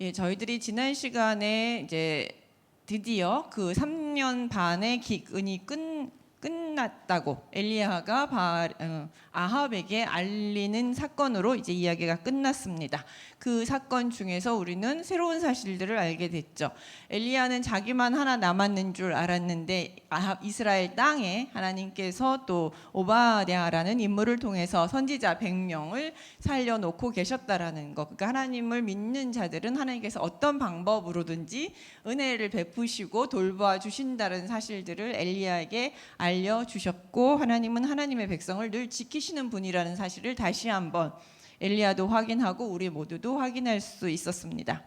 예, 저희들이 지난 시간에 이제 드디어 그 3년 반의 기근이 끝났다고 엘리야가 아합에게 알리는 사건으로 이제 이야기가 끝났습니다. 그 사건 중에서 우리는 새로운 사실들을 알게 됐죠. 엘리야는 자기만 하나 남았는 줄 알았는데 아합 이스라엘 땅에 하나님께서 또 오바댜라는 인물을 통해서 선지자 100명을 살려놓고 계셨다라는 것. 그러니까 하나님을 믿는 자들은 하나님께서 어떤 방법으로든지 은혜를 베푸시고 돌봐 주신다는 사실들을 엘리야에게 알려주셨고, 하나님은 하나님의 백성을 늘 지키시는 분이라는 사실을 다시 한번 엘리야도 확인하고 우리 모두도 확인할 수 있었습니다.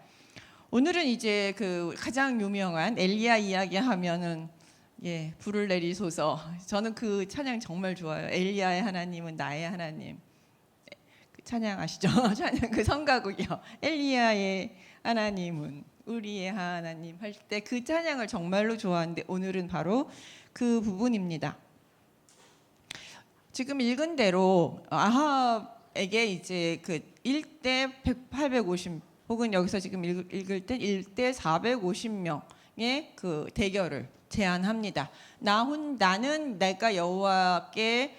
오늘은 이제 그 가장 유명한 엘리야 이야기하면은 불을 내리소서. 저는 그 찬양 정말 좋아요. 엘리야의 하나님은 나의 하나님. 그 찬양 아시죠? 찬양 그 성가곡이요. 엘리야의 하나님은 우리의 하나님 할 때 그 찬양을 정말로 좋아하는데 오늘은 바로 그 부분입니다. 지금 읽은 대로 아합에게 이제 그 1대 850 혹은 여기서 지금 읽을 때 1대 450명의 그 대결을 제안합니다. 나는 내가 여호와께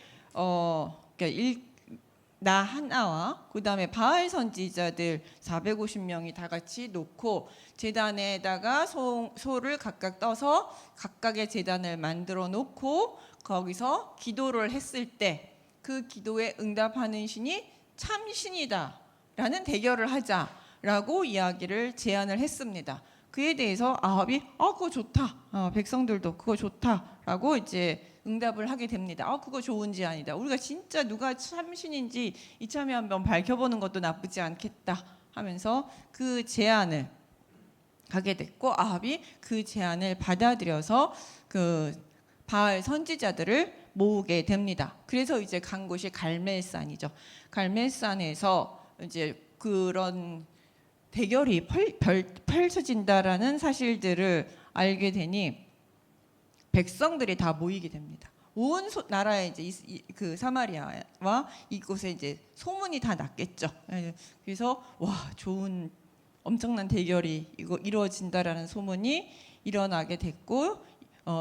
나 하나와 그 다음에 바알 선지자들 450명이 다 같이 놓고 제단에다가 소를 각각 떠서 각각의 제단을 만들어 놓고 거기서 기도를 했을 때 그 기도에 응답하는 신이 참 신이다 라는 대결을 하자라고 이야기를 제안을 했습니다. 그에 대해서 아합이 그거 좋다, 백성들도 그거 좋다라고 이제 응답을 하게 됩니다. 그거 좋은 제안이다. 우리가 진짜 누가 참신인지 이참에 한번 밝혀보는 것도 나쁘지 않겠다 하면서 그 제안을 하게 됐고, 아합이 그 제안을 받아들여서 그 바알 선지자들을 모으게 됩니다. 그래서 이제 간 곳이 갈멜산이죠. 갈멜산에서 이제 그런 대결이 펼쳐진다라는 사실들을 알게 되니 백성들이 다 모이게 됩니다. 온 나라에 이제 그 사마리아와 이곳에 이제 소문이 다 났겠죠. 그래서 좋은 엄청난 대결이 이루어진다라는 소문이 일어나게 됐고,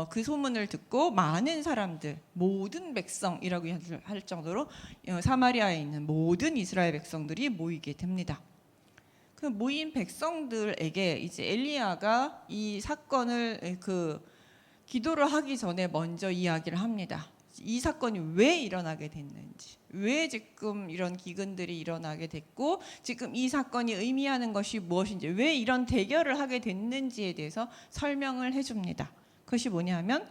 그 소문을 듣고 많은 사람들, 모든 백성이라고 할 정도로 사마리아에 있는 모든 이스라엘 백성들이 모이게 됩니다. 그 모인 백성들에게 이제 엘리야가 이 사건을 기도를 하기 전에 먼저 이야기를 합니다. 이 사건이 왜 일어나게 됐는지, 왜 지금 이런 기근들이 일어나게 됐고 지금 이 사건이 의미하는 것이 무엇인지, 왜 이런 대결을 하게 됐는지에 대해서 설명을 해줍니다. 그것이 뭐냐면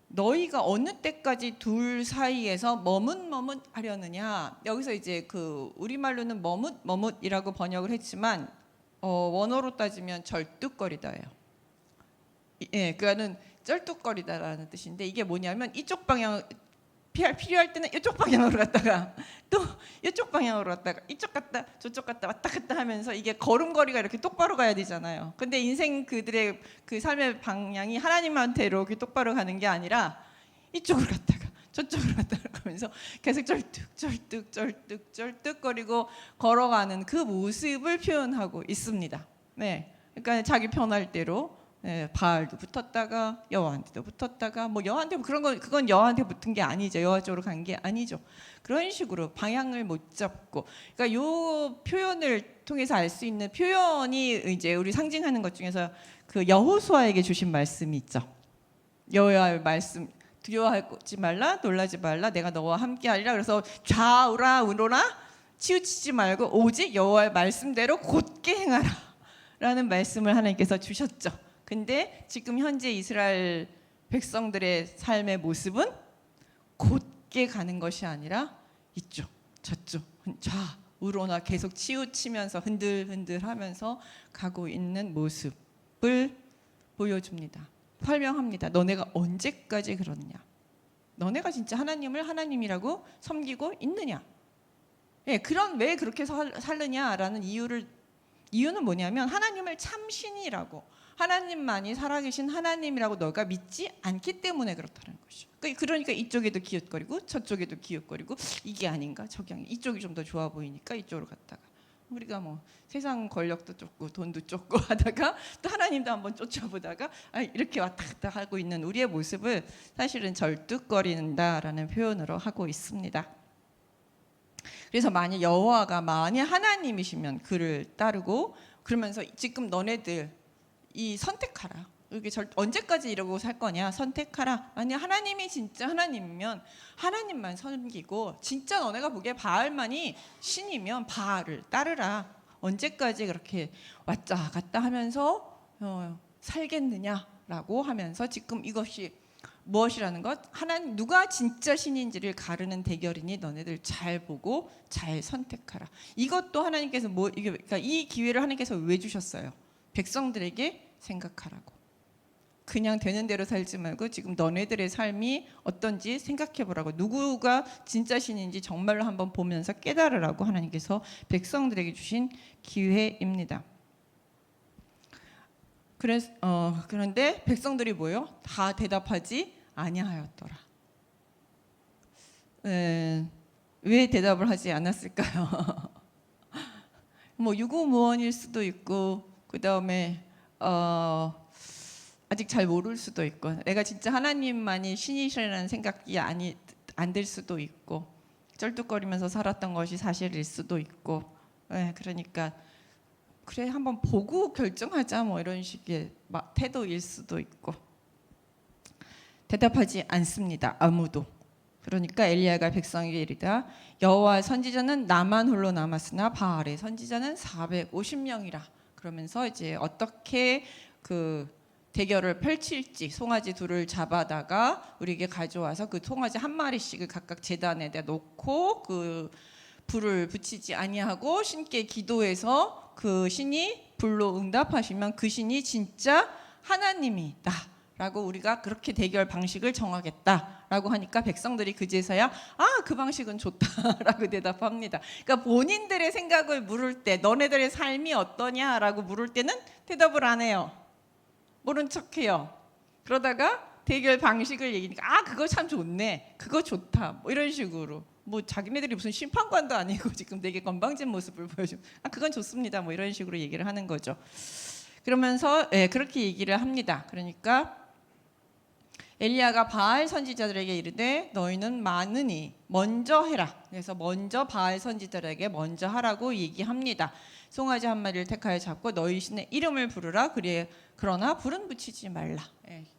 너희가 어느 때까지 둘 사이에서 머뭇머뭇하려느냐. 여기서 이제 그 우리말로는 머뭇이라고 번역을 했지만 원어로 따지면 절뚝거리다예요. 그거는 쩔뚝거리다라는 뜻인데, 이게 뭐냐면 이쪽 방향 필요할 때는 이쪽 방향으로 갔다가 또 이쪽 방향으로 갔다가 이쪽 갔다 저쪽 갔다 왔다 갔다 하면서 이게 걸음걸이가 이렇게 똑바로 가야 되잖아요. 근데 인생 그들의 그 삶의 방향이 하나님한테 이렇게 똑바로 가는 게 아니라 이쪽으로 갔다가 저쪽으로 갔다가 하면서 계속 쩔뚝거리고 걸어가는 그 모습을 표현하고 있습니다. 그러니까 자기 편할 대로 바알도 붙었다가 여호와한테도 붙었다가 여호와한테 그건 여호와한테 붙은 게 아니죠. 여호와 쪽으로 간 게 아니죠. 그런 식으로 방향을 못 잡고, 그러니까 요 표현을 통해서 알 수 있는 표현이 이제 우리 상징하는 것 중에서 그 여호수아에게 주신 말씀이 있죠. 여호와의 말씀, 두려워하지 말라, 놀라지 말라, 내가 너와 함께하리라. 그래서 좌우라 우로라 치우치지 말고 오직 여호와의 말씀대로 곧게 행하라 라는 말씀을 하나님께서 주셨죠. 근데 지금 현재 이스라엘 백성들의 삶의 모습은 곧게 가는 것이 아니라 이쪽 저쪽 좌우로나 계속 치우치면서 흔들흔들하면서 가고 있는 모습을 보여줍니다. 설명합니다. 너네가 언제까지 그러느냐? 너네가 진짜 하나님을 하나님이라고 섬기고 있느냐? 왜 그렇게 살느냐라는 이유는 뭐냐면 하나님을 참 신이라고, 하나님만이 살아계신 하나님이라고 너가 믿지 않기 때문에 그렇다는 것이죠. 그러니까 이쪽에도 기웃거리고 저쪽에도 기웃거리고 이게 아닌가 저게 아닌가, 이쪽이 좀 더 좋아 보이니까 이쪽으로 갔다가 우리가 뭐 세상 권력도 쫓고 돈도 쫓고 하다가 또 하나님도 한번 쫓아보다가 이렇게 왔다 갔다 하고 있는 우리의 모습을 사실은 절뚝거린다라는 표현으로 하고 있습니다. 그래서 만약 여호와가 만약 하나님이시면 그를 따르고 그러면서 지금 너네들 이 선택하라. 이게 언제까지 이러고 살 거냐? 선택하라. 만약 하나님이 진짜 하나님이면 하나님만 섬기고 진짜 너네가 보기에 바알만이 신이면 바알을 따르라. 언제까지 그렇게 왔다 갔다 하면서 살겠느냐라고 하면서 지금 이것이 무엇이라는 것? 하나님 누가 진짜 신인지를 가르는 대결이니 너네들 잘 보고 잘 선택하라. 이것도 하나님께서 그러니까 이 기회를 하나님께서 왜 주셨어요? 백성들에게 생각하라고. 그냥 되는 대로 살지 말고 지금 너네들의 삶이 어떤지 생각해 보라고. 누구가 진짜 신인지 정말로 한번 보면서 깨달으라고 하나님께서 백성들에게 주신 기회입니다. 그런데 백성들이 뭐요? 다 대답하지 아니하였더라. 왜 대답을 하지 않았을까요? 뭐 유구무원일 수도 있고 그 다음에 아직 잘 모를 수도 있고 내가 진짜 하나님만이 신이시라는 생각이 안 들 수도 있고 쩔뚝거리면서 살았던 것이 사실일 수도 있고 그러니까 그래 한번 보고 결정하자 뭐 이런 식의 태도일 수도 있고 대답하지 않습니다. 아무도. 그러니까 엘리야가 백성에게 이르다 여호와 선지자는 나만 홀로 남았으나 바알의 선지자는 450명이라. 그러면서 이제 어떻게 그 대결을 펼칠지 송아지 둘을 잡아다가 우리에게 가져와서 그 송아지 한 마리씩을 각각 제단에다 놓고 그 불을 붙이지 아니하고 신께 기도해서 그 신이 불로 응답하시면 그 신이 진짜 하나님이다 라고 우리가 그렇게 대결 방식을 정하겠다라고 하니까 백성들이 그제서야 그 방식은 좋다라고 대답합니다. 그러니까 본인들의 생각을 물을 때 너네들의 삶이 어떠냐라고 물을 때는 대답을 안 해요. 모른 척해요. 그러다가 대결 방식을 얘기하니까 그거 참 좋네, 그거 좋다 뭐 이런 식으로 뭐 자기네들이 무슨 심판관도 아니고 지금 되게 건방진 모습을 보여주면 그건 좋습니다 뭐 이런 식으로 얘기를 하는 거죠. 그러면서 그렇게 얘기를 합니다. 그러니까 엘리야가 바알 선지자들에게 이르되 너희는 많으니 먼저 해라. 그래서 먼저 바알 선지자들에게 먼저 하라고 얘기합니다. 송아지 한 마리를 택하여 잡고 너희 신의 이름을 부르라. 그러나 불은 붙이지 말라.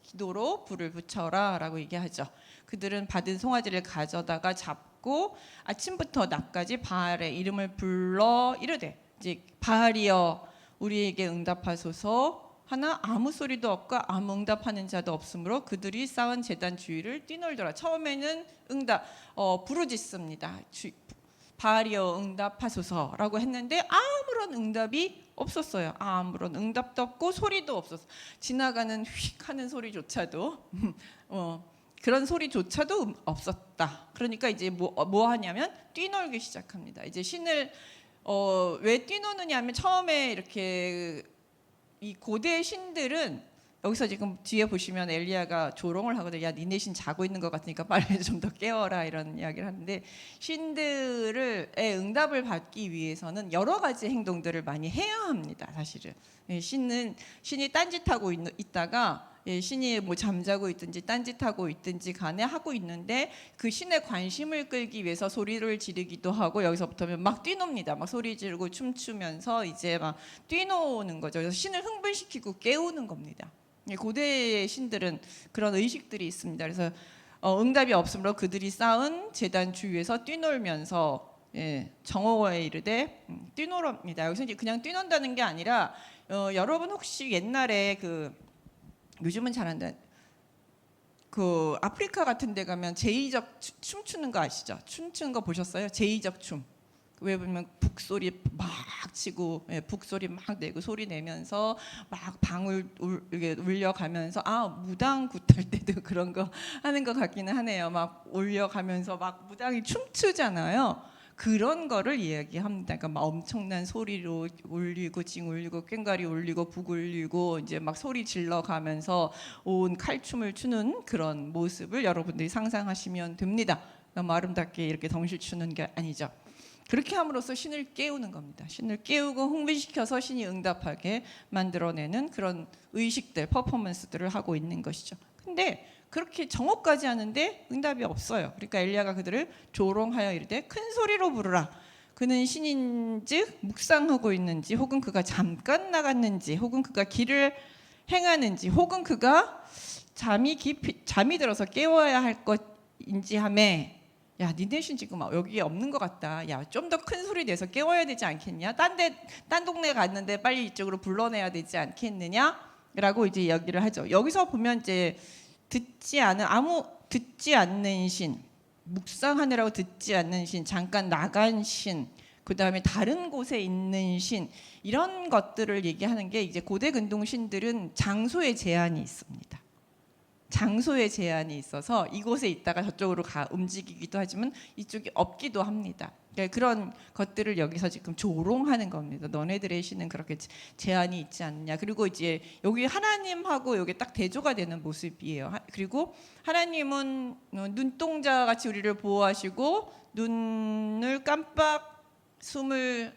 기도로 불을 붙여라 라고 얘기하죠. 그들은 받은 송아지를 가져다가 잡고 아침부터 낮까지 바알의 이름을 불러 이르되 이제 바알이여 우리에게 응답하소서 하나 아무 소리도 없고 아무 응답하는 자도 없으므로 그들이 쌓은 제단 주위를 뛰놀더라. 처음에는 부르짖습니다. 바알이여 응답하소서라고 했는데 아무런 응답이 없었어요. 아무런 응답도 없고 소리도 없었어. 지나가는 휙 하는 소리조차도 그런 소리조차도 없었다. 그러니까 이제 뭐 하냐면 뛰놀기 시작합니다. 이제 신을 왜 뛰노느냐 하면 처음에 이렇게 이 고대 신들은 여기서 지금 뒤에 보시면 엘리야가 조롱을 하거든요. 야 니네 신 자고 있는 것 같으니까 빨리 좀 더 깨워라 이런 이야기를 하는데 신들의 응답을 받기 위해서는 여러 가지 행동들을 많이 해야 합니다. 사실은 신이 딴짓하고 있다가 신이 뭐 잠자고 있든지 딴짓하고 있든지 간에 하고 있는데 그 신의 관심을 끌기 위해서 소리를 지르기도 하고 여기서부터는 막 뛰놉니다. 막 소리 지르고 춤추면서 이제 막 뛰노는 거죠. 그래서 신을 흥분시키고 깨우는 겁니다. 고대 신들은 그런 의식들이 있습니다. 그래서 응답이 없으므로 그들이 쌓은 제단 주위에서 뛰놀면서 정오에 이르되 뛰노랍니다. 여기서 이제 그냥 뛰논다는 게 아니라 여러분 혹시 옛날에 요즘은 잘 안 돼. 그 아프리카 같은 데 가면 제의적 춤추는 거 아시죠? 춤추는 거 보셨어요? 제의적 춤. 왜 보면 북소리 막 치고 북소리 막 내고 소리 내면서 막 방울 울려가면서 무당 굿할 때도 그런 거 하는 것 같기는 하네요. 막 울려가면서 막 무당이 춤추잖아요. 그런 거를 이야기합니다. 그러니까 막 엄청난 소리로 울리고 징 울리고 꽹과리 울리고 북 울리고 이제 막 소리 질러가면서 온 칼춤을 추는 그런 모습을 여러분들이 상상하시면 됩니다. 너무 아름답게 이렇게 덩실 추는 게 아니죠. 그렇게 함으로써 신을 깨우는 겁니다. 신을 깨우고 흥분시켜서 신이 응답하게 만들어내는 그런 의식들, 퍼포먼스들을 하고 있는 것이죠. 근데 그렇게 정오까지 하는데 응답이 없어요. 그러니까 엘리야가 그들을 조롱하여 이르되 큰 소리로 부르라. 그는 신인즉 묵상하고 있는지, 혹은 그가 잠깐 나갔는지, 혹은 그가 길을 행하는지, 혹은 그가 잠이 들어서 깨워야 할 것인지 하매, 야, 니네 신 지금 여기 없는 것 같다. 야, 좀 더 큰 소리 내서 깨워야 되지 않겠냐? 딴 동네 갔는데 빨리 이쪽으로 불러내야 되지 않겠느냐?라고 이제 이야기를 하죠. 여기서 보면 이제 듣지 않는 신, 묵상하느라고 듣지 않는 신, 잠깐 나간 신, 그 다음에 다른 곳에 있는 신, 이런 것들을 얘기하는 게 이제 고대 근동 신들은 장소에 제한이 있습니다. 장소에 제한이 있어서 이곳에 있다가 저쪽으로 움직이기도 하지만 이쪽이 없기도 합니다. 그러니까 그런 것들을 여기서 지금 조롱하는 겁니다. 너네들의 신은 그렇게 제한이 있지 않느냐. 그리고 이제 여기 하나님하고 여기 딱 대조가 되는 모습이에요. 그리고 하나님은 눈동자 같이 우리를 보호하시고 눈을 깜빡 침을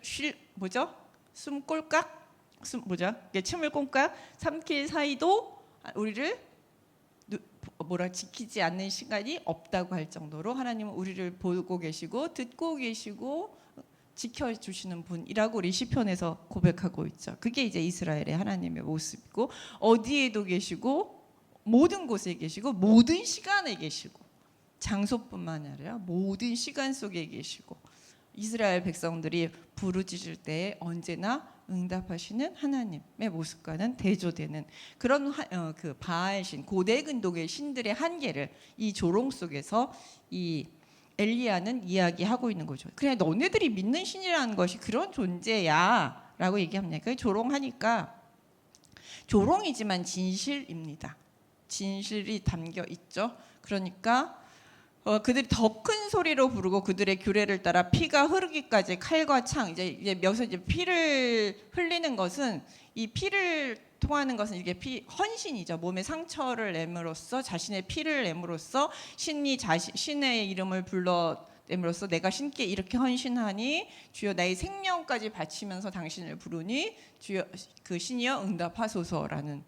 꼴깍 삼킬 사이도 우리를 지키지 않는 시간이 없다고 할 정도로 하나님은 우리를 보고 계시고 듣고 계시고 지켜주시는 분이라고 우리 시편에서 고백하고 있죠. 그게 이제 이스라엘의 하나님의 모습이고, 어디에도 계시고 모든 곳에 계시고 모든 시간에 계시고, 장소뿐만 아니라 모든 시간 속에 계시고, 이스라엘 백성들이 부르짖을 때에 언제나 응답하시는 하나님의 모습과는 대조되는 그런 그 바알신, 고대 근동의 신들의 한계를 이 조롱 속에서 이 엘리야는 이야기하고 있는 거죠. 그래, 너네들이 믿는 신이라는 것이 그런 존재야 라고 얘기합니다. 조롱하니까, 조롱이지만 진실입니다. 진실이 담겨 있죠. 그러니까 그들이 더 큰 소리로 부르고 그들의 규례를 따라 피가 흐르기까지 칼과 창, 이제 여기서 이제 피를 흘리는 것은, 이 피를 통하는 것은 이게 헌신이죠. 몸에 상처를 내므로써, 자신의 피를 내므로써 신의 이름을 불러냄으로써 내가 신께 이렇게 헌신하니 주여 나의 생명까지 바치면서 당신을 부르니 주여 그 신이여 응답하소서라는.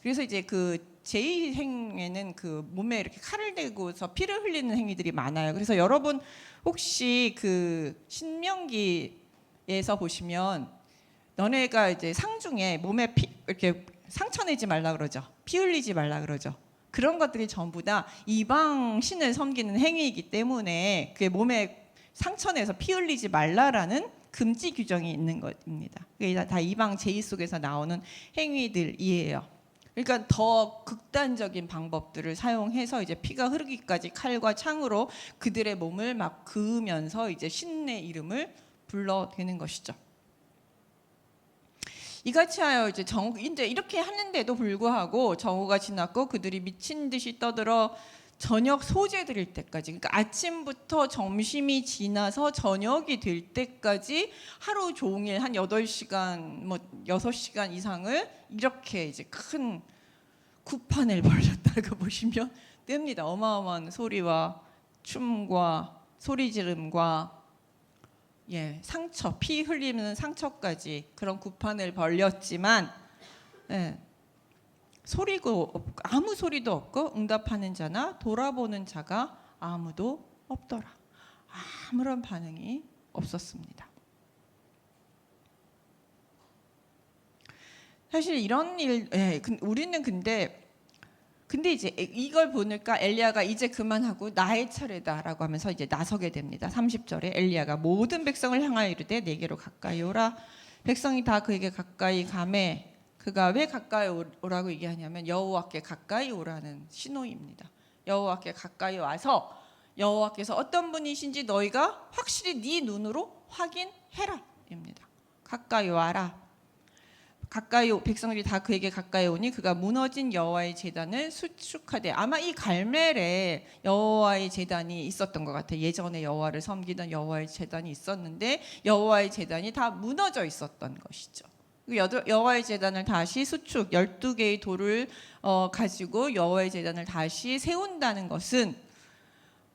그래서 이제 그 제2행에는 그 몸에 이렇게 칼을 대고서 피를 흘리는 행위들이 많아요. 그래서 여러분 혹시 그 신명기에서 보시면 너네가 이제 상중에 몸에 이렇게 상처 내지 말라 그러죠. 피 흘리지 말라 그러죠. 그런 것들이 전부 다 이방 신을 섬기는 행위이기 때문에 그 몸에 상처 내서 피 흘리지 말라라는 금지 규정이 있는 것입니다. 그게 다 이방 제의 속에서 나오는 행위들이에요. 그러니까 더 극단적인 방법들을 사용해서 이제 피가 흐르기까지 칼과 창으로 그들의 몸을 막 그으면서 이제 신의 이름을 불러대는 것이죠. 이같이 하여 이제 이렇게 하는데도 불구하고 정오가 지났고 그들이 미친 듯이 떠들어 저녁 소재 드릴 때까지, 그러니까 아침부터 점심이 지나서 저녁이 될 때까지 하루 종일 한 8시간, 6시간 이상을 이렇게 이제 큰 구판을 벌였다고 보시면 됩니다. 어마어마한 소리와 춤과 소리 지름과 상처, 피 흘리는 상처까지 그런 구판을 벌였지만 아무 소리도 없고 응답하는 자나 돌아보는 자가 아무도 없더라. 아무런 반응이 없었습니다. 사실 이런 우리는 근데 이제 이걸 보니까 엘리야가 이제 그만하고 나의 차례다라고 하면서 이제 나서게 됩니다. 30절에 엘리야가 모든 백성을 향하여 이르되 내게로 가까이 오라. 백성이 다 그에게 가까이 가매. 그가 왜 가까이 오라고 얘기하냐면 여호와께 가까이 오라는 신호입니다. 여호와께 가까이 와서 여호와께서 어떤 분이신지 너희가 확실히 네 눈으로 확인해라 입니다. 가까이 와라. 백성들이 다 그에게 가까이 오니 그가 무너진 여호와의 제단을 수축하되, 아마 이 갈멜에 여호와의 제단이 있었던 것 같아요. 예전에 여호와를 섬기던 여호와의 제단이 있었는데 여호와의 제단이 다 무너져 있었던 것이죠. 여호와의 제단을 다시 12개의 돌을 가지고 여호와의 제단을 다시 세운다는 것은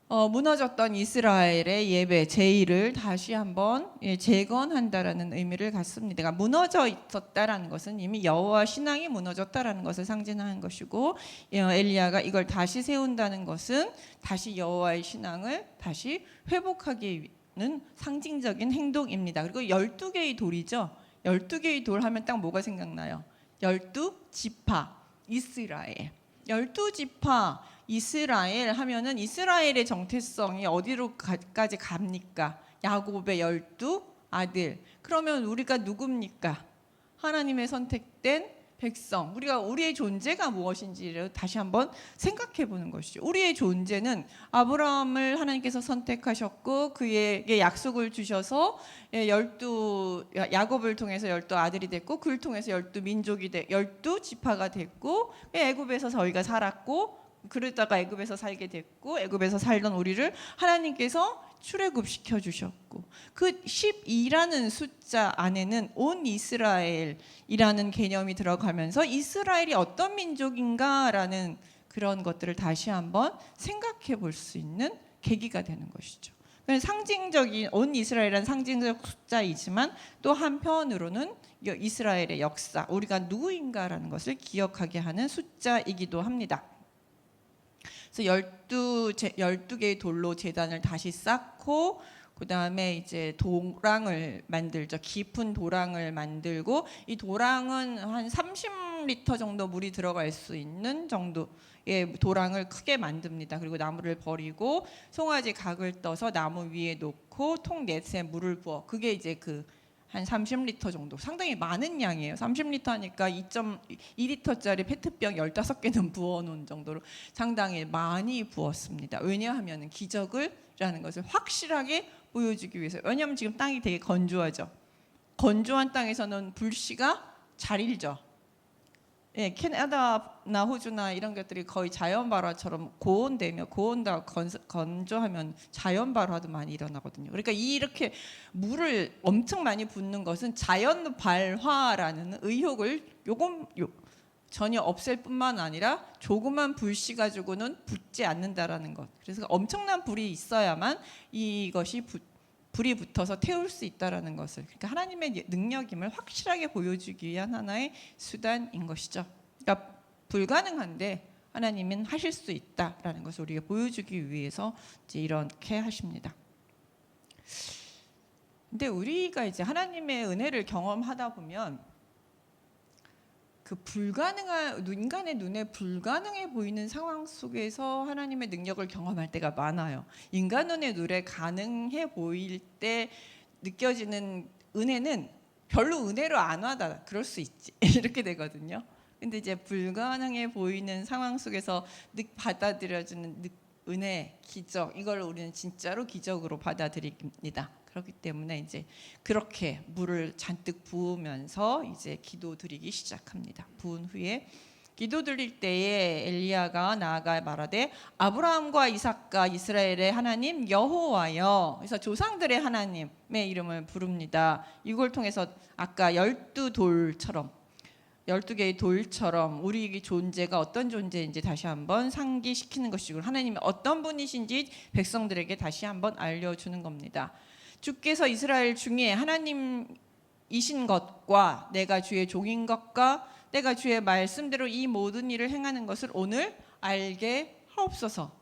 무너졌던 이스라엘의 예배 제의를 다시 한번 재건한다라는 의미를 갖습니다. 그러니까 무너져 있었다라는 것은 이미 여호와 신앙이 무너졌다라는 것을 상징하는 것이고, 엘리야가 이걸 다시 세운다는 것은 다시 여호와의 신앙을 다시 회복하기 위한 상징적인 행동입니다. 그리고 12개의 돌이죠. 12개의 돌 하면 딱 뭐가 생각나요? 12지파 이스라엘. 12지파 이스라엘 하면은 이스라엘의 정체성이 어디로까지 갑니까? 야곱의 12아들. 그러면 우리가 누굽니까? 하나님의 선택된 백성. 우리의 존재가 무엇인지를 다시 한번 생각해 보는 것이죠. 우리의 존재는 아브라함을 하나님께서 선택하셨고 그에게 약속을 주셔서 야곱을 통해서 12아들이 됐고, 그를 통해서 12민족이 12지파가 됐고, 애굽에서 저희가 살았고, 그러다가 애굽에서 살게 됐고, 애굽에서 살던 우리를 하나님께서 출애굽시켜 주셨고, 그 12라는 숫자 안에는 온 이스라엘이라는 개념이 들어가면서 이스라엘이 어떤 민족인가라는 그런 것들을 다시 한번 생각해 볼 수 있는 계기가 되는 것이죠. 상징적인 온 이스라엘은 상징적 숫자이지만 또 한편으로는 이스라엘의 역사, 우리가 누구인가라는 것을 기억하게 하는 숫자이기도 합니다. 그래서 12개의 돌로 제단을 다시 쌓고, 그 다음에 이제 도랑을 만들죠. 깊은 도랑을 만들고, 이 도랑은 한 30리터 정도 물이 들어갈 수 있는 정도의 도랑을 크게 만듭니다. 그리고 나무를 버리고 송아지 각을 떠서 나무 위에 놓고 통 넷에 물을 부어, 그게 이제 한 30리터 정도, 상당히 많은 양이에요. 30리터 하니까 2.2리터짜리 페트병 15개는 부어놓은 정도로 상당히 많이 부었습니다. 왜냐하면 기적을라는 것을 확실하게 보여주기 위해서. 왜냐하면 지금 땅이 되게 건조하죠. 건조한 땅에서는 불씨가 잘 일죠. 캐나다나 호주나 이런 것들이 거의 자연 발화처럼 고온되며, 고온다 건조하면 자연 발화도 많이 일어나거든요. 그러니까 이렇게 물을 엄청 많이 붓는 것은 자연 발화라는 의혹을 전혀 없앨 뿐만 아니라 조그만 불씨 가지고는 붙지 않는다라는 것. 그래서 엄청난 불이 있어야만 이것이 불이 붙어서 태울 수 있다라는 것을, 그러니까 하나님의 능력임을 확실하게 보여주기 위한 하나의 수단인 것이죠. 그러니까 불가능한데 하나님은 하실 수 있다라는 것을 우리가 보여주기 위해서 이제 이렇게 하십니다. 근데 우리가 이제 하나님의 은혜를 경험하다 보면 인간의 눈에 불가능해 보이는 상황 속에서 하나님의 능력을 경험할 때가 많아요. 인간 눈에 가능해 보일 때 느껴지는 은혜는 별로 은혜로 안 와닿아. 그럴 수 있지. 이렇게 되거든요. 근데 이제 불가능해 보이는 상황 속에서 받아들여지는 은혜, 기적, 이걸 우리는 진짜로 기적으로 받아들입니다. 그렇기 때문에 이제 그렇게 물을 잔뜩 부으면서 이제 기도 드리기 시작합니다. 부은 후에 기도 드릴 때에 엘리야가 나아가 말하되 아브라함과 이삭과 이스라엘의 하나님 여호와여. 그래서 조상들의 하나님의 이름을 부릅니다. 이걸 통해서 아까 12개의 돌처럼 우리 존재가 어떤 존재인지 다시 한번 상기시키는 것이고, 하나님이 어떤 분이신지 백성들에게 다시 한번 알려주는 겁니다. 주께서 이스라엘 중에 하나님이신 것과 내가 주의 종인 것과 내가 주의 말씀대로 이 모든 일을 행하는 것을 오늘 알게 하옵소서.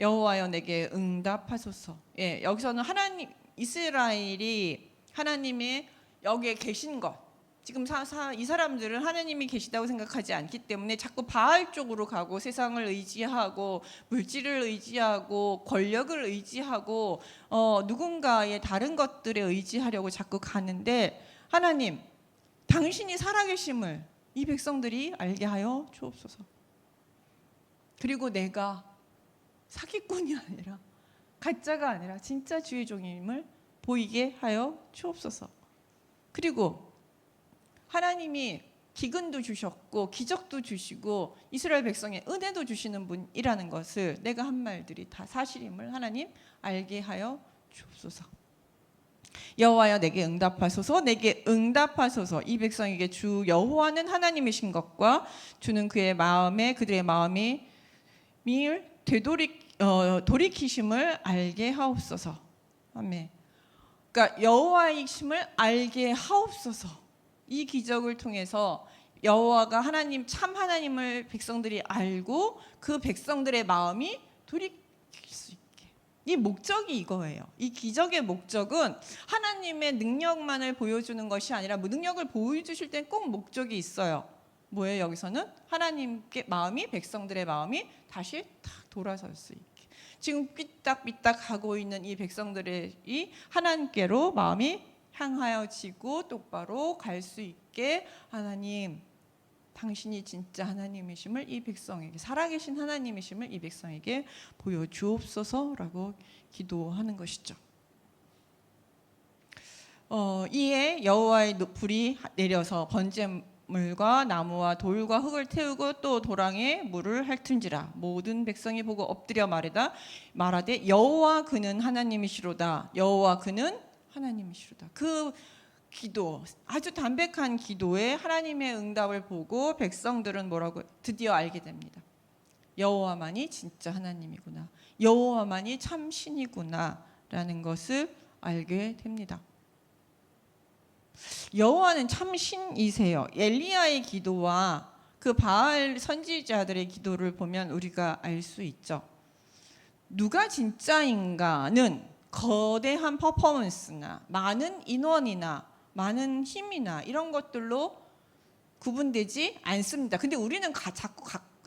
여호와여 내게 응답하소서. 여기서는 이스라엘이 하나님의 여기에 계신 것, 지금 이 사람들은 하나님이 계시다고 생각하지 않기 때문에 자꾸 바알 쪽으로 가고, 세상을 의지하고, 물질을 의지하고, 권력을 의지하고, 누군가의 다른 것들에 의지하려고 자꾸 가는데, 하나님 당신이 살아계심을 이 백성들이 알게 하여 주옵소서. 그리고 내가 사기꾼이 아니라, 가짜가 아니라 진짜 주의 종임을 보이게 하여 주옵소서. 그리고 하나님이 기근도 주셨고 기적도 주시고 이스라엘 백성에 은혜도 주시는 분이라는 것을 내가 한 말들이 다 사실임을 하나님 알게 하여 주옵소서. 여호와여 내게 응답하소서. 내게 응답하소서. 이 백성에게 주 여호와는 하나님이신 것과 주는 그들의 마음이 되돌이게 돌이키심을 알게 하옵소서. 아멘. 그러니까 여호와의 심을 알게 하옵소서. 이 기적을 통해서 여호와가 하나님, 참 하나님을 백성들이 알고 그 백성들의 마음이 돌이킬 수 있게. 이 목적이 이거예요. 이 기적의 목적은 하나님의 능력만을 보여주는 것이 아니라 능력을 보여주실 땐 꼭 목적이 있어요. 뭐예요? 여기서는 하나님께 마음이, 백성들의 마음이 다시 탁 돌아설 수 있게. 지금 삐딱삐딱 하고 있는 이 백성들의 이 하나님께로 마음이 향하여지고 똑바로 갈 수 있게, 하나님 당신이 진짜 하나님이심을 이 백성에게, 살아계신 하나님이심을 이 백성에게 보여주옵소서라고 기도하는 것이죠. 이에 여호와의 불이 내려서 번제물과 나무와 돌과 흙을 태우고 또 도랑에 물을 핥은지라. 모든 백성이 보고 엎드려 말하되 여호와 그는 하나님이시로다. 여호와 그는 하나님이시로다. 그 기도, 아주 담백한 기도에 하나님의 응답을 보고 백성들은 뭐라고 드디어 알게 됩니다. 여호와만이 진짜 하나님이구나, 여호와만이 참 신이구나 라는 것을 알게 됩니다. 여호와는 참 신이세요. 엘리야의 기도와 그 바알 선지자들의 기도를 보면 우리가 알 수 있죠. 누가 진짜인가는 거대한 퍼포먼스나 많은 인원이나 많은 힘이나 이런 것들로 구분되지 않습니다. 근데 우리는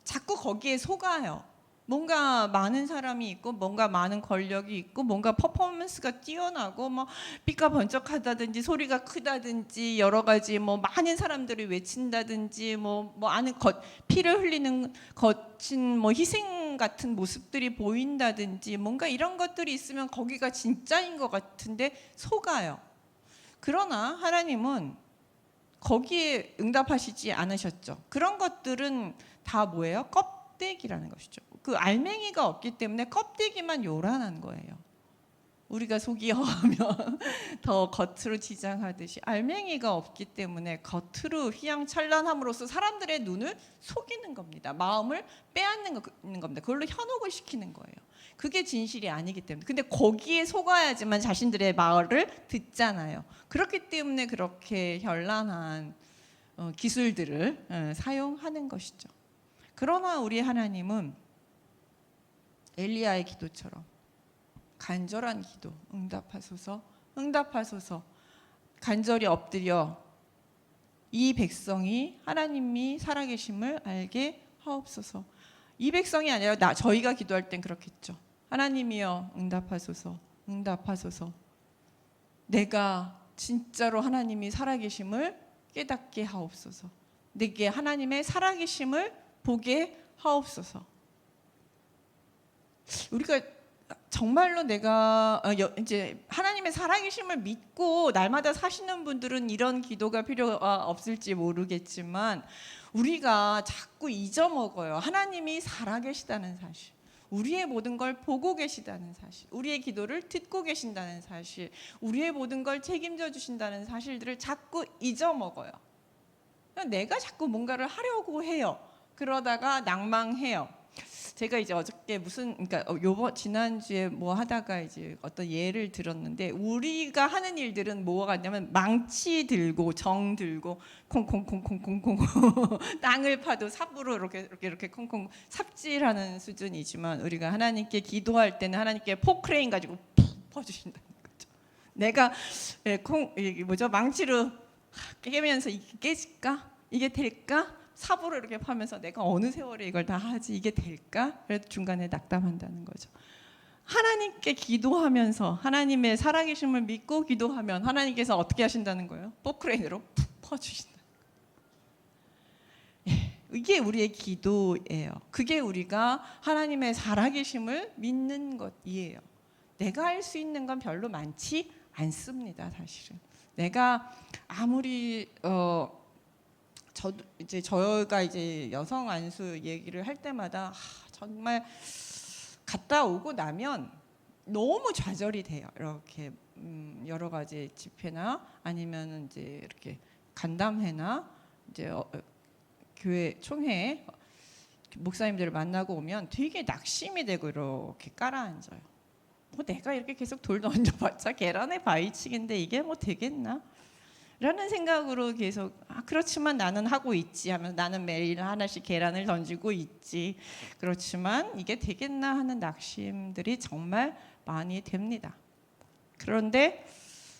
자꾸 거기에 속아요. 뭔가 많은 사람이 있고, 뭔가 많은 권력이 있고, 뭔가 퍼포먼스가 뛰어나고, 뭐 빛과 번쩍하다든지 소리가 크다든지 여러 가지 뭐 많은 사람들이 외친다든지 뭐 아는 피를 흘리는 거친 뭐 희생 같은 모습들이 보인다든지 뭔가 이런 것들이 있으면 거기가 진짜인 것 같은데 속아요. 그러나 하나님은 거기에 응답하시지 않으셨죠. 그런 것들은 다 뭐예요? 껍데기라는 것이죠. 그 알맹이가 없기 때문에 껍데기만 요란한 거예요. 우리가 속이 허하면 더 겉으로 지장하듯이 알맹이가 없기 때문에 겉으로 휘황찬란함으로써 사람들의 눈을 속이는 겁니다. 마음을 빼앗는 겁니다. 그걸로 현혹을 시키는 거예요. 그게 진실이 아니기 때문에. 근데 거기에 속아야지만 자신들의 말을 듣잖아요. 그렇기 때문에 그렇게 현란한 기술들을 사용하는 것이죠. 그러나 우리 하나님은 엘리야의 기도처럼 간절한 기도, 응답하소서, 응답하소서, 간절히 엎드려 이 백성이 하나님이 살아계심을 알게 하옵소서. 이 백성이 아니라 저희가 기도할 땐 그렇겠죠. 하나님이여 응답하소서, 응답하소서. 내가 진짜로 하나님이 살아계심을 깨닫게 하옵소서. 내게 하나님의 살아계심을 보게 하옵소서. 우리가 정말로 내가 이제 하나님의 살아계심을 믿고 날마다 사시는 분들은 이런 기도가 필요가 없을지 모르겠지만, 우리가 자꾸 잊어먹어요. 하나님이 살아계시다는 사실, 우리의 모든 걸 보고 계시다는 사실, 우리의 기도를 듣고 계신다는 사실, 우리의 모든 걸 책임져 주신다는 사실들을 자꾸 잊어먹어요. 내가 자꾸 뭔가를 하려고 해요. 그러다가 낭망해요. 제가 이제 어저께 그러니까 지난주에 뭐 하다가 이제 어떤 예를 들었는데, 우리가 하는 일들은 뭐가 같냐면 망치 들고 정 들고 콩콩콩콩콩콩 땅을 파도 삽으로 이렇게 콩콩 삽질하는 수준이지만, 우리가 하나님께 기도할 때는 하나님께 포크레인 가지고 푹 퍼주신다는 거죠. 내가 망치로 깨면서 이게 깨질까? 이게 될까? 삽으로 이렇게 파면서 내가 어느 세월에 이걸 다 하지, 이게 될까? 그래도 중간에 낙담한다는 거죠. 하나님께 기도하면서 하나님의 살아계심을 믿고 기도하면 하나님께서 어떻게 하신다는 거예요? 포크레인으로 푹 퍼주신다. 이게 우리의 기도예요. 그게 우리가 하나님의 살아계심을 믿는 것이에요. 내가 할 수 있는 건 별로 많지 않습니다. 사실은 내가 아무리 저희가 이제 여성 안수 얘기를 할 때마다 정말 갔다 오고 나면 너무 좌절이 돼요. 이렇게 여러 가지 집회나 아니면 이제 이렇게 간담회나 이제 교회 총회 목사님들을 만나고 오면 되게 낙심이 되고 이렇게 깔아앉아요. 뭐 내가 이렇게 계속 돌 던져봤자 계란의 바위치기인데 이게 뭐 되겠나? 라는 생각으로 계속 그렇지만 나는 하고 있지 하면 나는 매일 하나씩 계란을 던지고 있지. 그렇지만 이게 되겠나 하는 낙심들이 정말 많이 됩니다. 그런데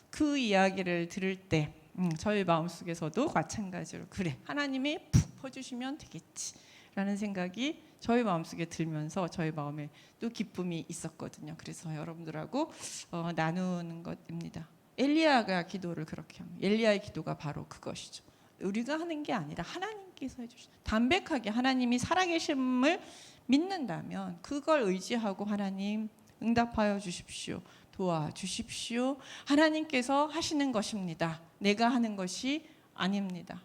그 이야기를 들을 때 저희 마음속에서도 마찬가지로 그래 하나님이 푹 퍼주시면 되겠지 라는 생각이 저희 마음속에 들면서 저희 마음에 또 기쁨이 있었거든요. 그래서 여러분들하고 나누는 것입니다. 엘리야가 기도를 그렇게 합니다. 엘리야의 기도가 바로 그것이죠. 우리가 하는 게 아니라 하나님께서 해주신 담백하게 하나님이 살아계심을 믿는다면 그걸 의지하고 하나님 응답하여 주십시오. 도와주십시오. 하나님께서 하시는 것입니다. 내가 하는 것이 아닙니다.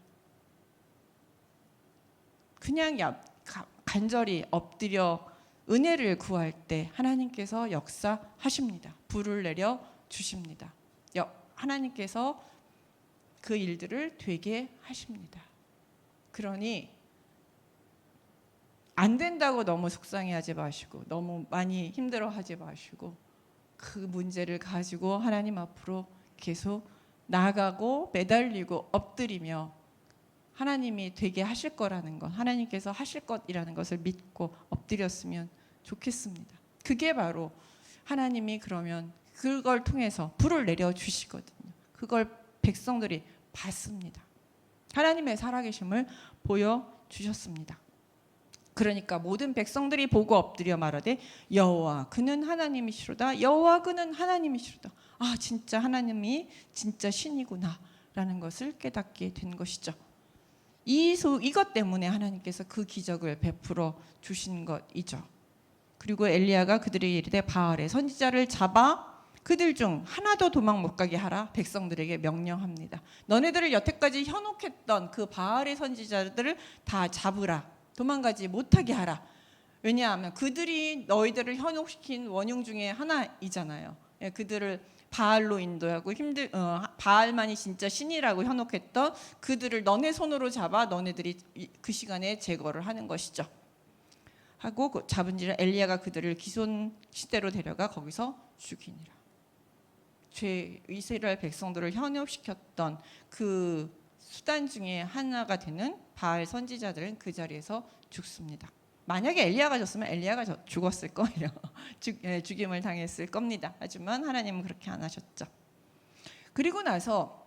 그냥 간절히 엎드려 은혜를 구할 때 하나님께서 역사하십니다. 불을 내려 주십니다. 하나님께서 그 일들을 되게 하십니다. 그러니 안 된다고 너무 속상해하지 마시고 너무 많이 힘들어하지 마시고 그 문제를 가지고 하나님 앞으로 계속 나아가고 매달리고 엎드리며 하나님이 되게 하실 거라는 것, 하나님께서 하실 것이라는 것을 믿고 엎드렸으면 좋겠습니다. 그게 바로 하나님이 그러면 그걸 통해서 불을 내려 주시거든요. 그걸 백성들이 봤습니다. 하나님의 살아계심을 보여주셨습니다. 그러니까 모든 백성들이 보고 엎드려 말하되 여호와 그는 하나님이시로다. 여호와 그는 하나님이시로다. 아 진짜 하나님이 진짜 신이구나 라는 것을 깨닫게 된 것이죠. 이것 때문에 하나님께서 그 기적을 베풀어 주신 것이죠. 그리고 엘리야가 그들에게 이르되 바알의 선지자를 잡아 그들 중 하나도 도망 못 가게 하라 백성들에게 명령합니다. 너네들을 여태까지 현혹했던 그 바알의 선지자들을 다 잡으라. 도망가지 못하게 하라. 왜냐하면 그들이 너희들을 현혹시킨 원흉 중에 하나이잖아요. 그들을 바알로 인도하고 바알만이 진짜 신이라고 현혹했던 그들을 너네 손으로 잡아 너네들이 그 시간에 제거를 하는 것이죠. 하고 잡은지라 엘리야가 그들을 기손 시대로 데려가 거기서 죽이니라. 이스라엘 백성들을 현혹시켰던 그 수단 중에 하나가 되는 바알 선지자들은 그 자리에서 죽습니다. 만약에 엘리야가 졌으면 엘리야가 죽었을 거예요. 죽임을 당했을 겁니다. 하지만 하나님은 그렇게 안 하셨죠. 그리고 나서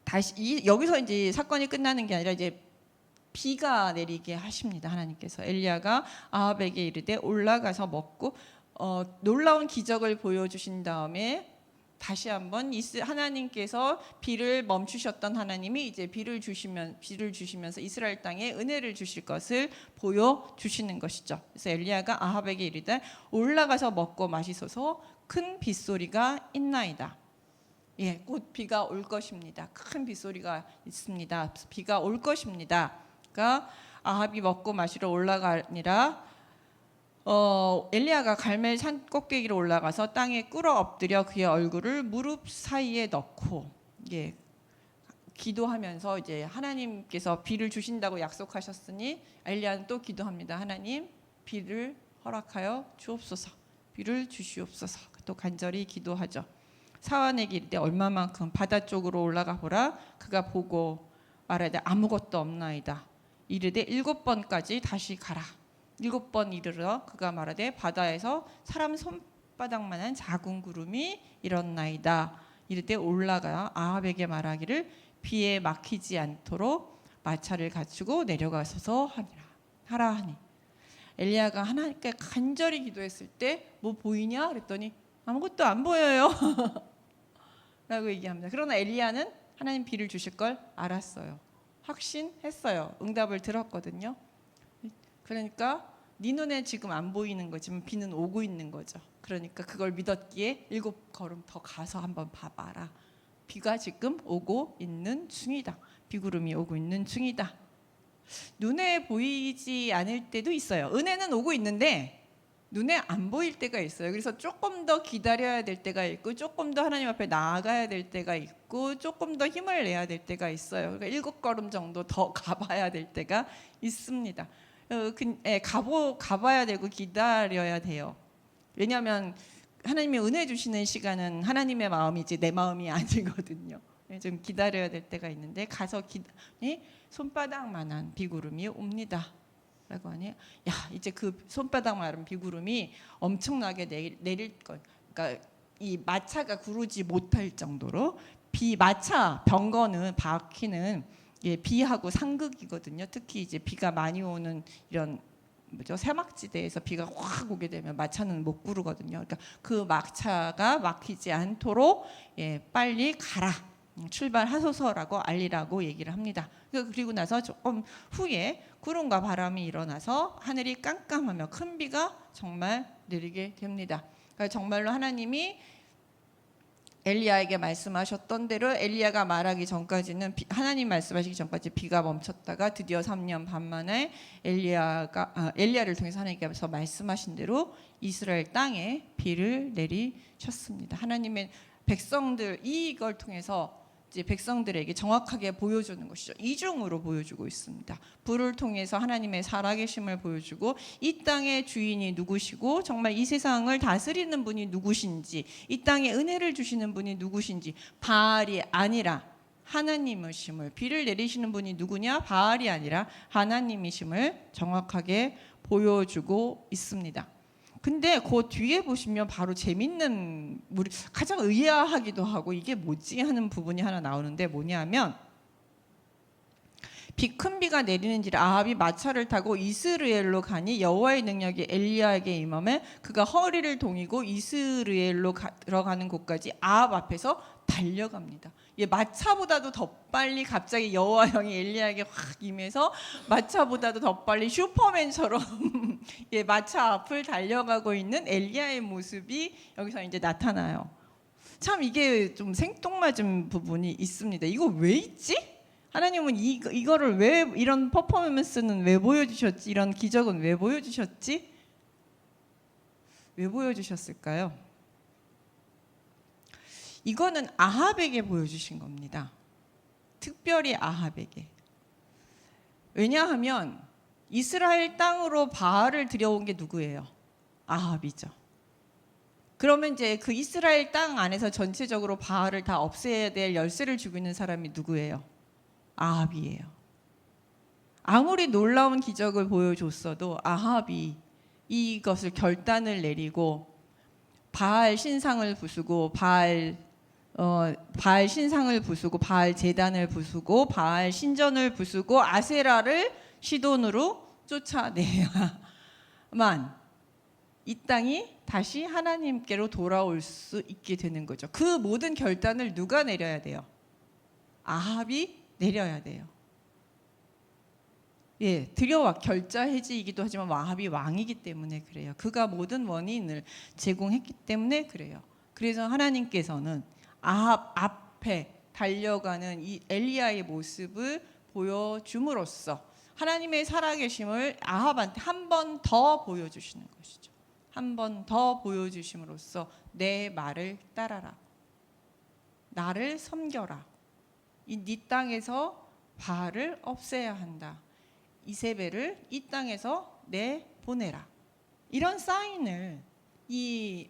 다시 여기서 이제 사건이 끝나는 게 아니라 이제 비가 내리게 하십니다. 하나님께서 엘리야가 아합에게 이르되 올라가서 먹고 놀라운 기적을 보여주신 다음에 다시 한번 하나님께서 비를 멈추셨던 하나님이 이제 비를 주시면서 이스라엘 땅에 은혜를 주실 것을 보여주시는 것이죠. 그래서 엘리야가 아합에게 이르되 올라가서 먹고 마시소서 큰 빗소리가 있나이다. 곧 비가 올 것입니다. 큰 빗소리가 있습니다. 비가 올 것입니다. 그러니까 아합이 먹고 마시러 올라가니라 엘리야가 갈멜 산 꼭대기로 올라가서 땅에 꿇어 엎드려 그의 얼굴을 무릎 사이에 넣고 기도하면서 이제 하나님께서 비를 주신다고 약속하셨으니 엘리야는 또 기도합니다. 하나님 비를 허락하여 주옵소서. 비를 주시옵소서. 또 간절히 기도하죠. 사환에게 이르되 얼마만큼 바다 쪽으로 올라가 보라. 그가 보고 말하되 아무것도 없나이다. 이르되 7번까지 다시 가라. 7번 이르러 그가 말하되 바다에서 사람 손바닥만한 작은 구름이 일어나이다. 이르되 올라가 아합에게 말하기를 비에 막히지 않도록 마차를 갖추고 내려가소서 하라 하니 엘리야가 하나님께 간절히 기도했을 때 뭐 보이냐 그랬더니 아무것도 안 보여요 라고 얘기합니다. 그러나 엘리야는 하나님 비를 주실 걸 알았어요. 확신했어요. 응답을 들었거든요. 그러니까 네 눈에 지금 안 보이는 거지만 비는 오고 있는 거죠. 그러니까 그걸 믿었기에 7걸음 더 가서 한번 봐봐라. 비가 지금 오고 있는 중이다. 비구름이 오고 있는 중이다. 눈에 보이지 않을 때도 있어요. 은혜는 오고 있는데 눈에 안 보일 때가 있어요. 그래서 조금 더 기다려야 될 때가 있고 조금 더 하나님 앞에 나아가야 될 때가 있고 조금 더 힘을 내야 될 때가 있어요. 그러니까 7걸음 정도 더 가봐야 될 때가 있습니다. 가봐야 되고 기다려야 돼요. 왜냐하면 하나님이 은혜 주시는 시간은 하나님의 마음이지 내 마음이 아니거든요. 좀 기다려야 될 때가 있는데 가서 손바닥만한 비구름이 옵니다. 라고 하니 야 이제 그 손바닥만한 비구름이 엄청나게 내릴 걸. 그러니까 이 마차가 구르지 못할 정도로 마차 병거는 바퀴는 비하고 상극이거든요. 특히 이제 비가 많이 오는 이런 사막지대에서 비가 확 오게 되면 마차는 못 구르거든요. 그러니까 그 마차가 막히지 않도록 빨리 가라. 출발하소서라고 알리라고 얘기를 합니다. 그리고 나서 조금 후에 구름과 바람이 일어나서 하늘이 깜깜하며 큰 비가 정말 내리게 됩니다. 그러니까 정말로 하나님이 엘리야에게 말씀하셨던 대로 엘리야가 말하기 전까지는 하나님 말씀하시기 전까지 비가 멈췄다가 드디어 3년 반 만에 엘리야를 통해서 하나님께서 말씀하신 대로 이스라엘 땅에 비를 내리셨습니다. 하나님의 백성들 이걸 통해서 이제 백성들에게 정확하게 보여주는 것이죠. 이중으로 보여주고 있습니다. 불을 통해서 하나님의 살아계심을 보여주고 이 땅의 주인이 누구시고 정말 이 세상을 다스리는 분이 누구신지 이 땅에 은혜를 주시는 분이 누구신지 바알이 아니라 하나님이심을 비를 내리시는 분이 누구냐 바알이 아니라 하나님이심을 정확하게 보여주고 있습니다. 근데 그 뒤에 보시면 바로 재밌는 가장 의아하기도 하고 이게 뭐지 하는 부분이 하나 나오는데 뭐냐면 큰 비가 내리는지라 아합이 마차를 타고 이스라엘로 가니 여호와의 능력이 엘리야에게 임하매 그가 허리를 동이고 이스라엘로 들어가는 곳까지 아합 앞에서 달려갑니다. 마차보다도 더 빨리 갑자기 여호와 영이 엘리야에게 확 임해서 마차보다도 더 빨리 슈퍼맨처럼 마차 앞을 달려가고 있는 엘리야의 모습이 여기서 이제 나타나요. 참 이게 좀 생뚱맞은 부분이 있습니다. 이거 왜 있지? 하나님은 이거를 왜 이런 퍼포먼스는 왜 보여주셨지? 이런 기적은 왜 보여주셨지? 왜 보여주셨을까요? 이거는 아합에게 보여주신 겁니다. 특별히 아합에게. 왜냐하면 이스라엘 땅으로 바알을 들여온 게 누구예요? 아합이죠. 그러면 이제 그 이스라엘 땅 안에서 전체적으로 바알을 다 없애야 될 열쇠를 쥐고 있는 사람이 누구예요? 아합이에요. 아무리 놀라운 기적을 보여줬어도 아합이 이것을 결단을 내리고 바알 신상을 부수고 바알 신상을 부수고 바알 제단을 부수고 바알 신전을 부수고 아세라를 시돈으로 쫓아내야만 이 땅이 다시 하나님께로 돌아올 수 있게 되는 거죠. 그 모든 결단을 누가 내려야 돼요? 아합이 내려야 돼요. 들여와 결자해지이기도 하지만 아합이 왕이기 때문에 그래요. 그가 모든 원인을 제공했기 때문에 그래요. 그래서 하나님께서는 아합 앞에 달려가는 이 엘리야의 모습을 보여줌으로써 하나님의 살아계심을 아합한테 한 번 더 보여주시는 것이죠. 한 번 더 보여주심으로써 내 말을 따라라. 나를 섬겨라. 네 땅에서 바알을 없애야 한다. 이세벨을 이 땅에서 내보내라. 이런 사인을 이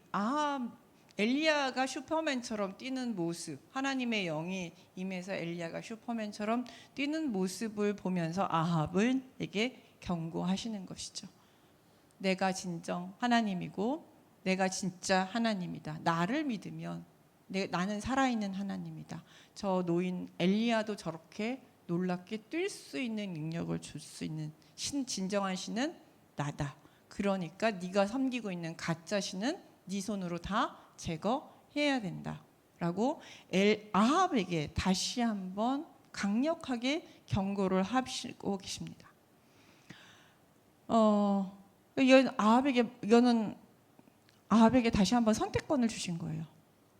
엘리야가 슈퍼맨처럼 뛰는 모습, 하나님의 영이 임해서 엘리야가 슈퍼맨처럼 뛰는 모습을 보면서 아합에게 경고하시는 것이죠. 내가 진정 하나님이고 내가 진짜 하나님이다. 나를 믿으면 나는 살아있는 하나님이다. 저 노인 엘리야도 저렇게 놀랍게 뛸 수 있는 능력을 줄 수 있는 진정한 신은 나다. 그러니까 네가 섬기고 있는 가짜 신은 네 손으로 다 제거해야 된다라고 아합에게 다시 한번 강력하게 경고를 하시고 계십니다. 이거는 아합에게 다시 한번 선택권을 주신 거예요.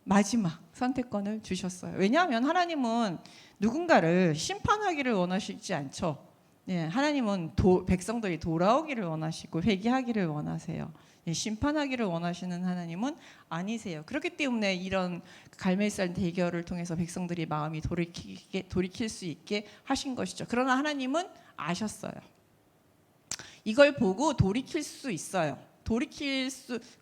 마지막 선택권을 주셨어요. 왜냐하면 하나님은 누군가를 심판하기를 원하시지 않죠. 하나님은 백성들이 돌아오기를 원하시고 회개하기를 원하세요. 심판하기를 원하시는 하나님은 아니세요. 그렇기 때문에 이런 갈멜산 대결을 통해서 백성들이 마음이 돌이킬 수 있게 하신 것이죠. 그러나 하나님은 아셨어요. 이걸 보고 돌이킬 수 있어요.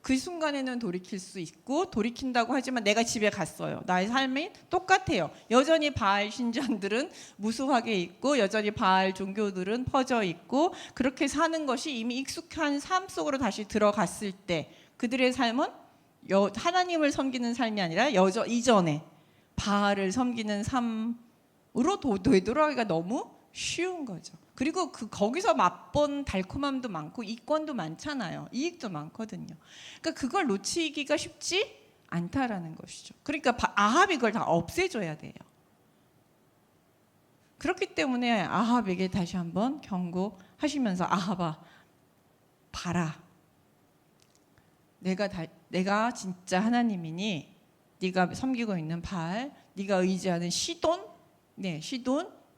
그 순간에는 돌이킬 수 있고, 돌이킨다고 하지만 내가 집에 갔어요. 나의 삶이 똑같아요. 여전히 바알 신전들은 무수하게 있고, 여전히 바알 종교들은 퍼져 있고, 그렇게 사는 것이 이미 익숙한 삶 속으로 다시 들어갔을 때 그들의 삶은 하나님을 섬기는 삶이 아니라 이전에 바알을 섬기는 삶으로 되돌아가기가 너무 쉬운 거죠. 그리고 거기서 맛본 달콤함도 많고 이권도 많잖아요. 이익도 많거든요. 그러니까 그걸 놓치기가 쉽지 않다라는 것이죠. 그러니까 아합이 그걸 다 없애줘야 돼요. 그렇기 때문에 아합에게 다시 한번 경고하시면서, 아합아, 봐라. 내가 진짜 하나님이니, 네가 섬기고 있는 바알, 네가 의지하는 시돈,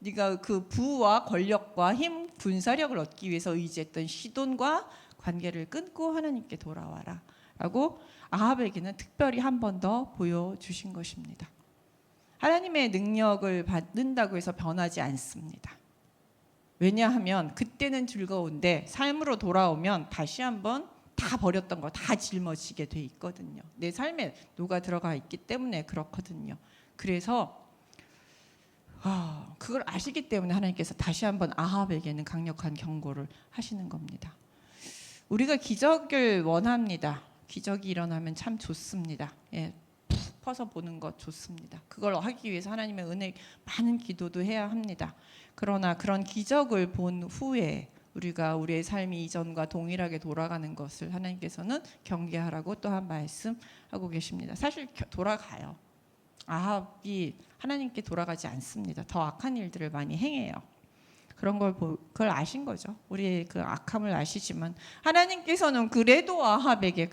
네가 그 부와 권력과 힘, 군사력을 얻기 위해서 의지했던 시돈과 관계를 끊고 하나님께 돌아와라 라고 아합에게는 특별히 한 번 더 보여주신 것입니다. 하나님의 능력을 받는다고 해서 변하지 않습니다. 왜냐하면 그때는 즐거운데 삶으로 돌아오면 다시 한번 다 버렸던 거 다 짊어지게 돼 있거든요. 내 삶에 녹아 들어가 있기 때문에 그렇거든요. 그래서 그걸 아시기 때문에 하나님께서 다시 한번 아합에게는 강력한 경고를 하시는 겁니다. 우리가 기적을 원합니다. 기적이 일어나면 참 좋습니다. 푹 퍼서 보는 것 좋습니다. 그걸 하기 위해서 하나님의 은혜 많은 기도도 해야 합니다. 그러나 그런 기적을 본 후에 우리가 우리의 삶이 이전과 동일하게 돌아가는 것을 하나님께서는 경계하라고 또한 말씀하고 계십니다. 사실 돌아가요. 아합이 하나님께 돌아가지 않습니다. 더 악한 일들을 많이 행해요. 그걸 아신 거죠. 우리의 그 악함을 아시지만 하나님께서는 그래도 아합에게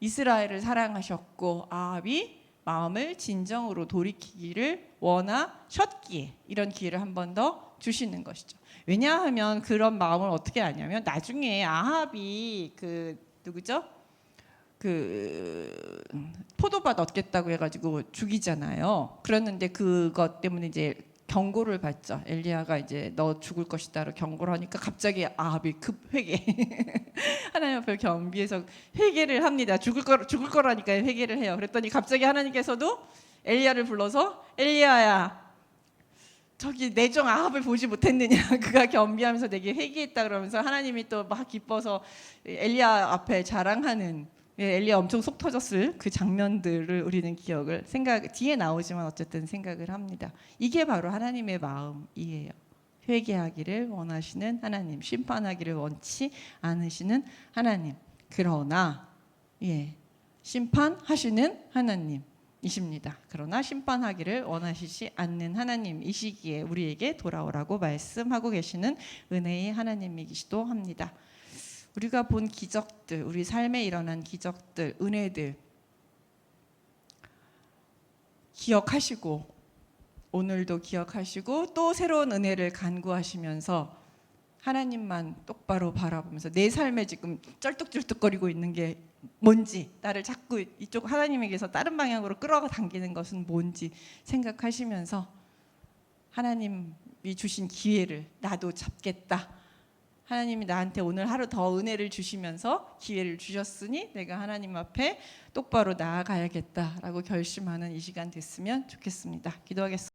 이스라엘을 사랑하셨고, 아합이 마음을 진정으로 돌이키기를 원하셨기에 이런 기회를 한 번 더 주시는 것이죠. 왜냐하면 그런 마음을 어떻게 아냐면, 나중에 아합이 포도밭 얻겠다고 해가지고 죽이잖아요. 그랬는데 그것 때문에 이제 경고를 받죠. 엘리야가 이제 너 죽을 것이다라고 경고를 하니까 갑자기 아합이 급 회개. 하나님 앞에 겸비해서 회개를 합니다. 죽을 거라니까 회개를 해요. 그랬더니 갑자기 하나님께서도 엘리야를 불러서, 엘리야야, 저기 내정 아합을 보지 못했느냐. 그가 겸비하면서 내게 회개했다 그러면서 하나님이 또 막 기뻐서 엘리야 앞에 자랑하는, 엘리야 엄청 속 터졌을 그 장면들을 우리는 뒤에 나오지만 어쨌든 생각을 합니다. 이게 바로 하나님의 마음이에요. 회개하기를 원하시는 하나님, 심판하기를 원치 않으시는 하나님. 그러나 심판하시는 하나님이십니다. 그러나 심판하기를 원하시지 않는 하나님이시기에 우리에게 돌아오라고 말씀하고 계시는 은혜의 하나님이시기도 합니다. 우리가 본 기적들, 우리 삶에 일어난 기적들, 은혜들 기억하시고, 오늘도 기억하시고, 또 새로운 은혜를 간구하시면서 하나님만 똑바로 바라보면서 내 삶에 지금 쩔뚝쩔뚝거리고 있는 게 뭔지, 나를 자꾸 이쪽 하나님에게서 다른 방향으로 끌어당기는 것은 뭔지 생각하시면서 하나님이 주신 기회를 나도 잡겠다. 하나님이 나한테 오늘 하루 더 은혜를 주시면서 기회를 주셨으니 내가 하나님 앞에 똑바로 나아가야겠다라고 결심하는 이 시간 됐으면 좋겠습니다. 기도하겠습니다.